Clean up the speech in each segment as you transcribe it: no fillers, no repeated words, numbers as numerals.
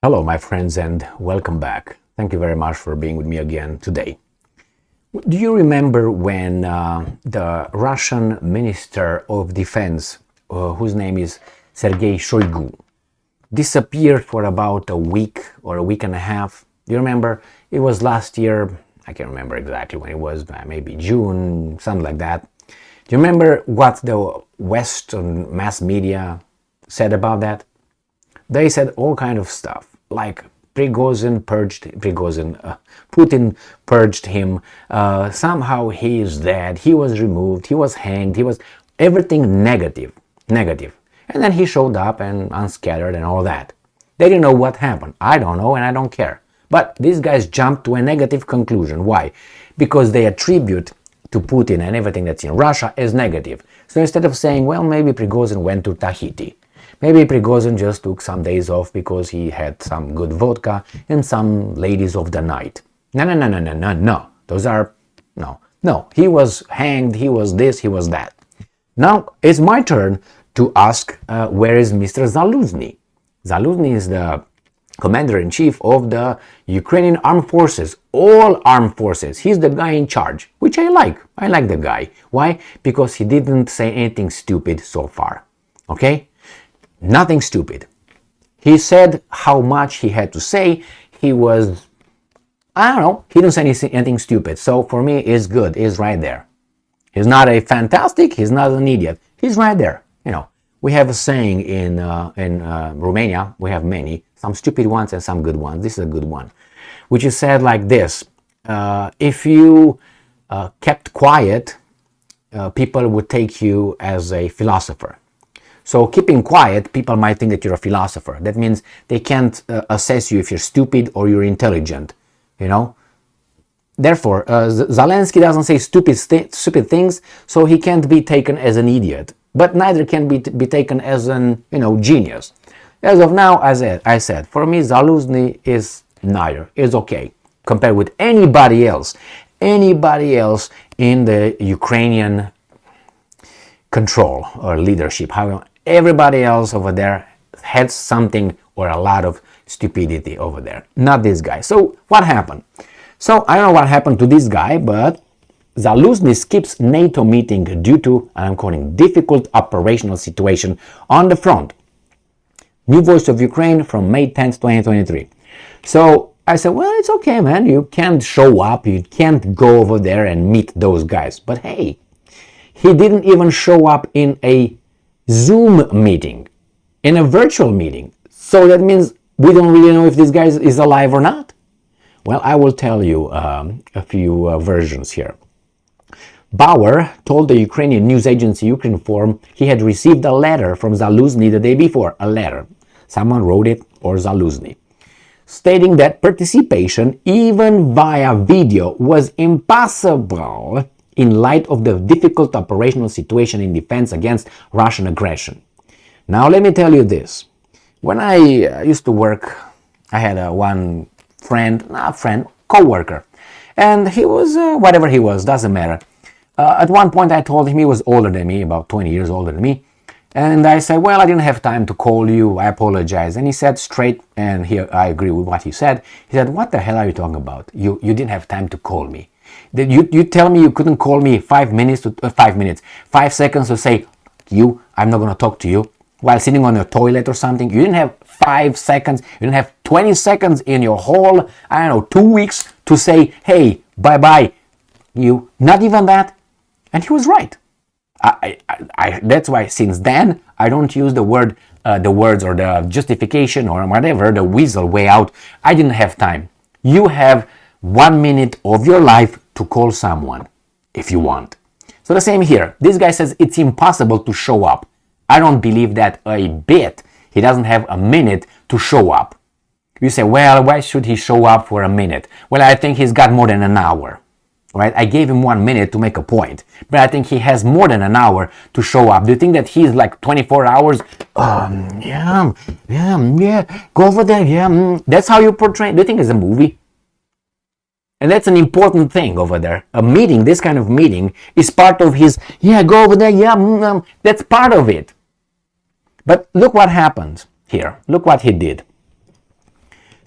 Hello, my friends, and welcome back. Thank you very much for being with me again today. Do you remember when the Russian Minister of Defense, whose name is Sergei Shoigu, disappeared for about a week or a week and a half? Do you remember? It was last year. I can't remember exactly when it was, maybe June, something like that. Do you remember what the Western mass media said about that? They said all kind of stuff, like Putin purged him, somehow he is dead, he was removed, he was hanged, he was everything negative. And then he showed up and unscattered and all that. They didn't know what happened. I don't know and I don't care. But these guys jumped to a negative conclusion. Why? Because they attribute to Putin and everything that's in Russia as negative. So instead of saying, well, maybe Prigozhin went to Tahiti, maybe Prigozhin just took some days off because he had some good vodka and some ladies of the night. No. Those are, no. He was hanged, he was this, he was that. Now it's my turn to ask, where is Mr. Zaluzhnyi? Zaluzhnyi is the commander-in-chief of the Ukrainian armed forces, all armed forces. He's the guy in charge, which I like. I like the guy. Why? Because he didn't say anything stupid so far. Okay? Nothing stupid. He said how much he had to say. He was, I don't know, he didn't say anything stupid. So for me, it's good. He's right there. He's not a fantastic, he's not an idiot. He's right there. We have a saying in Romania, we have many, some stupid ones and some good ones. This is a good one, which is said like this. If you kept quiet, people would take you as a philosopher. So keeping quiet, people might think that you're a philosopher. That means they can't assess you if you're stupid or you're intelligent, Therefore, Zelensky doesn't say stupid things, so he can't be taken as an idiot. But neither can be taken as an, genius. As of now, as I said, for me, Zaluzhnyi is neither. Is okay compared with anybody else in the Ukrainian control or leadership. However, everybody else over there had something or a lot of stupidity over there. Not this guy. So what happened? So I don't know what happened to this guy, but Zaluzhnyi skips NATO meeting due to, I'm quoting, difficult operational situation on the front. New Voice of Ukraine from May 10th, 2023. So I said, well, it's okay, man. You can't show up. You can't go over there and meet those guys. But hey, he didn't even show up in a Zoom meeting, in a virtual meeting. So that means we don't really know if this guy is alive or not. Well, I will tell you a few versions here. Bauer told the Ukrainian news agency Ukrinform he had received a letter from Zaluzhnyi the day before. A letter. Someone wrote it, or Zaluzhnyi, stating that participation, even via video, was impossible in light of the difficult operational situation in defense against Russian aggression. Now, let me tell you this. When I used to work, I had one co-worker, and he was, whatever he was, doesn't matter. At one point I told him, he was older than me, about 20 years older than me, and I said, well, I didn't have time to call you, I apologize. And he said straight, and here I agree with what he said, what the hell are you talking about? You didn't have time to call me. You tell me you couldn't call me 5 seconds to say, I'm not going to talk to you, while sitting on your toilet or something. You didn't have 5 seconds, you didn't have 20 seconds in your whole, 2 weeks to say, hey, bye-bye. Not even that. And he was right. That's why since then I don't use the words or the justification or whatever, the weasel way out. I didn't have time. You have 1 minute of your life to call someone if you want. So the same here. This guy says it's impossible to show up. I don't believe that a bit. He doesn't have a minute to show up. You say, well, why should he show up for a minute? Well, I think he's got more than an hour. Right? I gave him 1 minute to make a point, but I think he has more than an hour to show up. Do you think that he's like 24 hours? Yeah, go over there, That's how you portray. Do you think it's a movie? And that's an important thing over there. A meeting, this kind of meeting, is part of his, go over there, that's part of it. But look what happened here. Look what he did.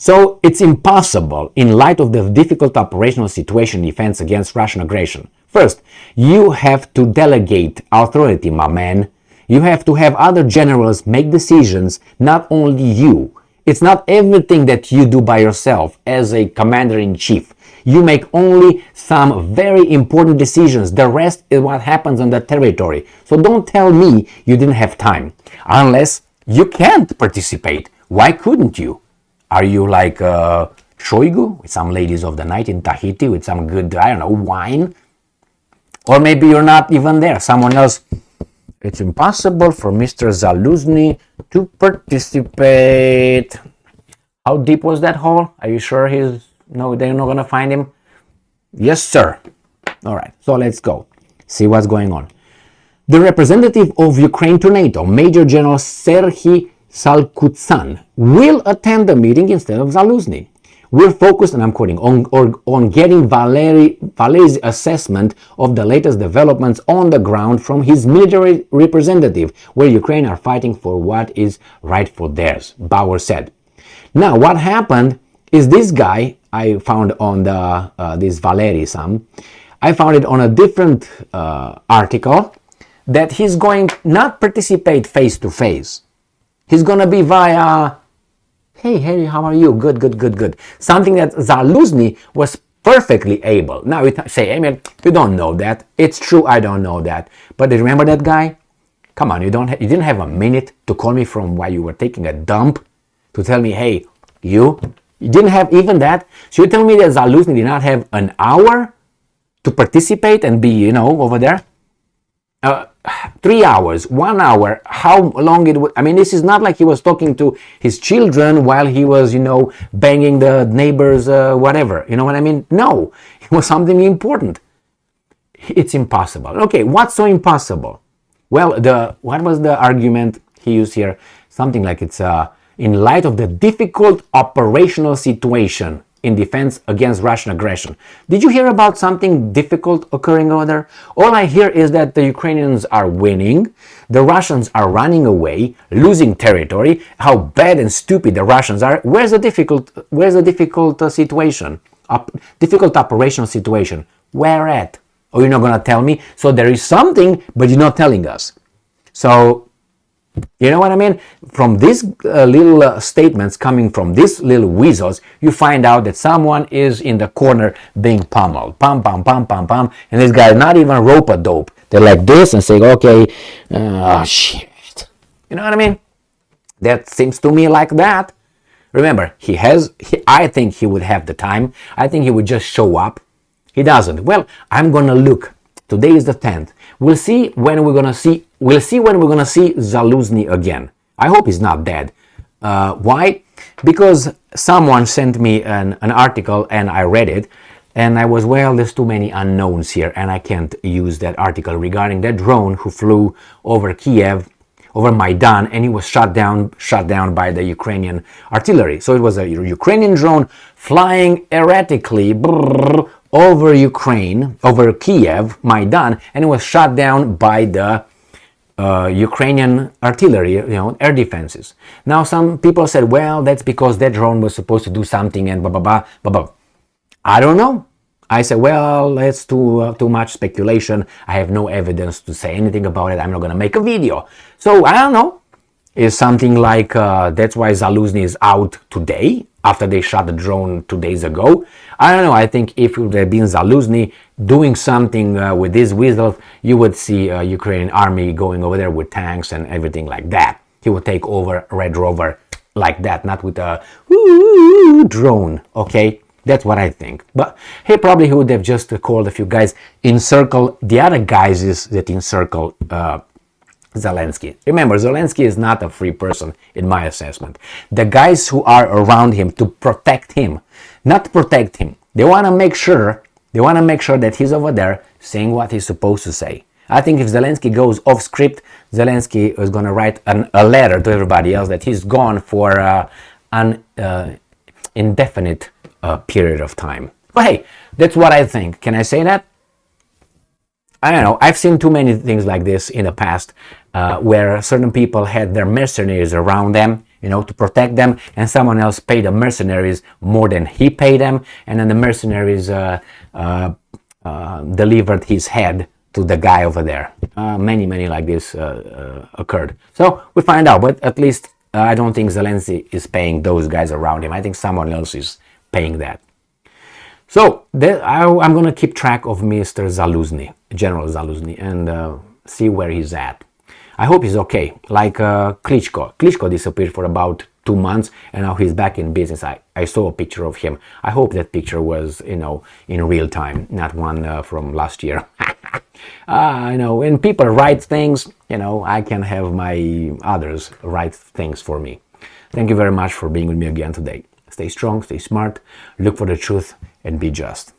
So it's impossible in light of the difficult operational situation in defense against Russian aggression. First, you have to delegate authority, my man. You have to have other generals make decisions, not only you. It's not everything that you do by yourself as a commander-in-chief. You make only some very important decisions. The rest is what happens on the territory. So don't tell me you didn't have time. Unless you can't participate. Why couldn't you? Are you like Shoigu, with some ladies of the night in Tahiti with some good, I don't know, wine? Or maybe you're not even there. Someone else. It's impossible for Mr. Zaluzhnyi to participate. How deep was that hole? Are you sure they're not going to find him? Yes, sir. All right, so let's go. See what's going on. The representative of Ukraine to NATO, Major General Serhiy Salkutsan, will attend the meeting instead of Zaluzhnyi. We're focused, and I'm quoting, on getting Valeri's assessment of the latest developments on the ground from his military representative, where Ukraine are fighting for what is rightful theirs, Bauer said. Now, what happened is this guy, I found on this Valery I found it on a different article, that he's going not participate face to face. He's going to be via, hey, Harry, how are you? Good. Something that Zaluzhnyi was perfectly able. Now you say, Emil, you don't know that. It's true, I don't know that. But remember that guy? Come on, you didn't have a minute to call me from while you were taking a dump to tell me, hey, you didn't have even that. So you tell me that Zaluzhnyi did not have an hour to participate and be, over there? 3 hours, 1 hour, how long it would, this is not like he was talking to his children while he was, banging the neighbor's whatever, you know what I mean? No, it was something important. It's impossible. Okay, what's so impossible? Well, what was the argument he used here? Something like it's in light of the difficult operational situation in defense against Russian aggression. Did you hear about something difficult occurring over there? All I hear is that the Ukrainians are winning, the Russians are running away, losing territory, how bad and stupid the Russians are. Where's the difficult situation? Difficult operational situation. Where at? Oh, you're not going to tell me? So there is something, but you're not telling us. So, you know what I mean? From these little statements coming from these little weasels, you find out that someone is in the corner being pummeled. Pum, pum, pum, pum, pum. And this guy is not even rope-a-dope. They're like this and say, okay, shit. You know what I mean? That seems to me like that. Remember, I think he would have the time. I think he would just show up. He doesn't. Well, I'm going to look. Today is the 10th. We'll see when we're gonna see Zaluzhnyi again. I hope he's not dead. Why? Because someone sent me an article and I read it, and I was, there's too many unknowns here, and I can't use that article regarding that drone who flew over Kiev, over Maidan, and he was shot down by the Ukrainian artillery. So it was a Ukrainian drone flying erratically over Ukraine, over Kiev, Maidan, and it was shot down by the Ukrainian artillery, air defenses. Now some people said, that's because that drone was supposed to do something and blah, blah, blah, blah, blah. I don't know. I said, that's too much speculation. I have no evidence to say anything about it. I'm not going to make a video. So I don't know. Is something like that's why Zaluzhnyi is out today after they shot the drone 2 days ago. I don't know. I think if it would have been Zaluzhnyi doing something with these weasels, you would see Ukrainian army going over there with tanks and everything like that. He would take over Red Rover like that, not with a drone. Okay, that's what I think. But he would have just called a few guys, encircle the other guys that encircle Zelensky. Remember, Zelensky is not a free person in my assessment. The guys who are around him to protect him, not to protect him, they want to make sure that he's over there saying what he's supposed to say. I think if Zelensky goes off script, Zelensky is going to write a letter to everybody else that he's gone for an indefinite period of time. But hey, that's what I think. Can I say that? I don't know. I've seen too many things like this in the past where certain people had their mercenaries around them to protect them, and someone else paid the mercenaries more than he paid them, and then the mercenaries delivered his head to the guy over there. Many like this occurred. So we find out, but at least I don't think Zelensky is paying those guys around him. I think someone else is paying that. So I'm going to keep track of Mr. Zaluzhnyi, General Zaluzhnyi, and see where he's at. I hope he's okay. Like Klitschko. Klitschko disappeared for about 2 months, and now he's back in business. I saw a picture of him. I hope that picture was, in real time, not one from last year. When people write things, I can have my others write things for me. Thank you very much for being with me again today. Stay strong, stay smart, look for the truth, and be just.